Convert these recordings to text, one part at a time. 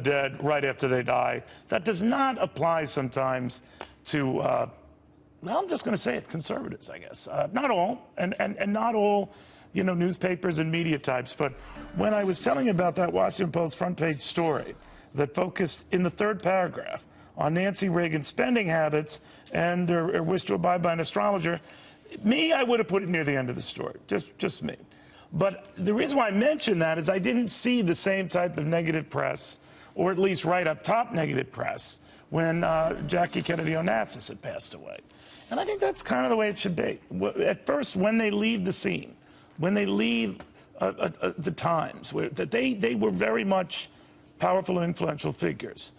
dead right after they die. That does not apply sometimes to, well, I'm just going to say it, conservatives, I guess. Not all, and not all, you know, newspapers and media types. But when I was telling you about that Washington Post front page story that focused in the third paragraph on Nancy Reagan's spending habits and her wish to abide by an astrologer, me, I would have put it near the end of the story, just me. But the reason why I mention that is I didn't see the same type of negative press, or at least right up top negative press, when Jackie Kennedy Onassis had passed away. And I think that's kind of the way it should be. At first, when they leave the scene, when they leave the Times, that they were very much powerful and influential figures,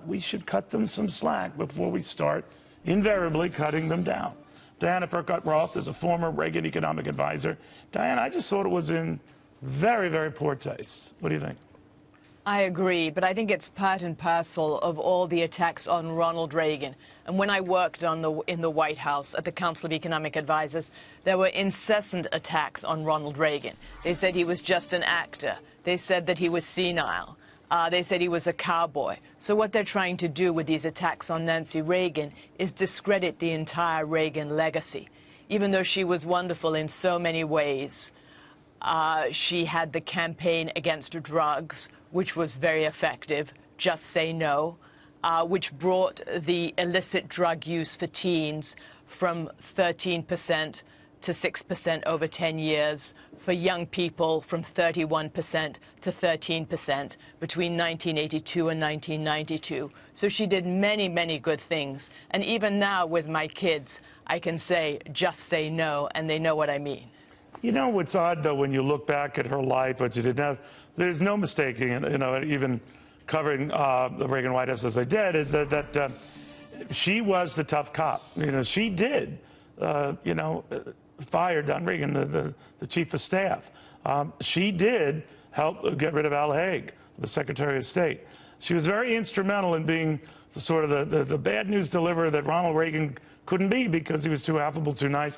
we should cut them some slack before we start invariably cutting them down. Diana Furchgott-Roth is a former Reagan economic advisor. Diana, I just thought it was in very, very poor taste. What do you think? I agree, but I think it's part and parcel of all the attacks on Ronald Reagan. And when I worked in the White House at the Council of Economic Advisors, there were incessant attacks on Ronald Reagan. They said he was just an actor. They said that he was senile. They said he was a cowboy. So what they're trying to do with these attacks on Nancy Reagan is discredit the entire Reagan legacy. Even though she was wonderful in so many ways, she had the campaign against drugs, which was very effective, Just Say No, which brought the illicit drug use for teens from 13% to 6% over 10 years, for young people from 31% to 13% between 1982 and 1992. So she did many, many good things. And even now with my kids, I can say, just say no, and they know what I mean. You know what's odd, though, when you look back at her life, what you did now, there's no mistaking, you know, even covering the Reagan White House as I did, is that she was the tough cop. You know, she did, you know, fire Don Reagan, the chief of staff. She did help get rid of Al Haig, the Secretary of State. She was very instrumental in being the sort of the bad news deliverer that Ronald Reagan couldn't be because he was too affable, too nice.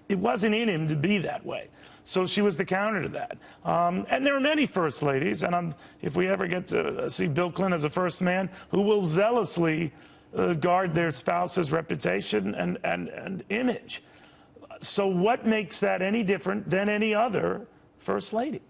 It wasn't in him to be that way. So she was the counter to that. And there are many first ladies, and if we ever get to see Bill Clinton as a first man, who will zealously guard their spouse's reputation and image. So what makes that any different than any other first lady?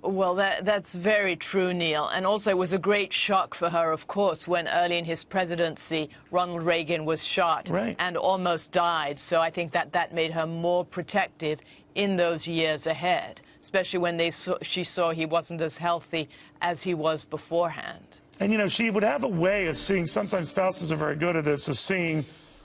Well, that's very true, Neil. And also it was a great shock for her, of course, when early in his presidency, Ronald Reagan was shot and almost died. So I think that made her more protective in those years ahead, especially when she saw he wasn't as healthy as he was beforehand. And, you know, she would have a way of seeing, sometimes spouses are very good at this, of seeing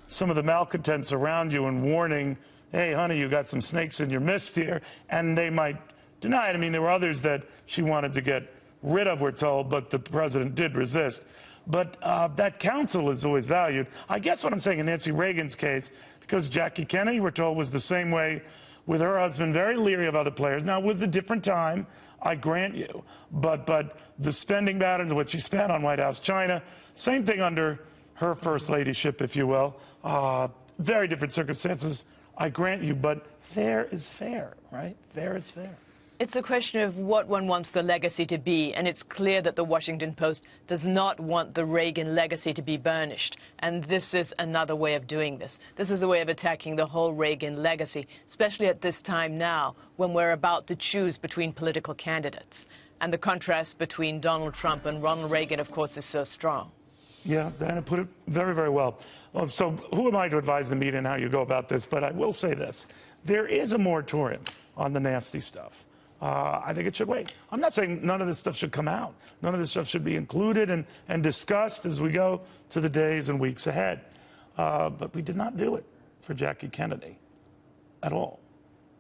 some of the malcontents around you and warning, hey, honey, you got some snakes in your mist here, and they might deny it. I mean, there were others that she wanted to get rid of, we're told, but the president did resist. But that counsel is always valued. I guess what I'm saying in Nancy Reagan's case, because Jackie Kennedy, we're told, was the same way with her husband, very leery of other players. Now, it was a different time, I grant you, but the spending patterns, what she spent on White House China, same thing under her first ladyship, if you will. Very different circumstances, I grant you, but fair is fair, right? Fair is fair. It's a question of what one wants the legacy to be, and it's clear that the Washington Post does not want the Reagan legacy to be burnished, and this is another way of doing this. This is a way of attacking the whole Reagan legacy, especially at this time now when we're about to choose between political candidates. And the contrast between Donald Trump and Ronald Reagan, of course, is so strong. Yeah, Diana put it very, very well. So who am I to advise the media on how you go about this? But I will say this. There is a moratorium on the nasty stuff. I think it should wait. I'm not saying none of this stuff should come out. None of this stuff should be included and discussed as we go to the days and weeks ahead. But we did not do it for Jackie Kennedy at all.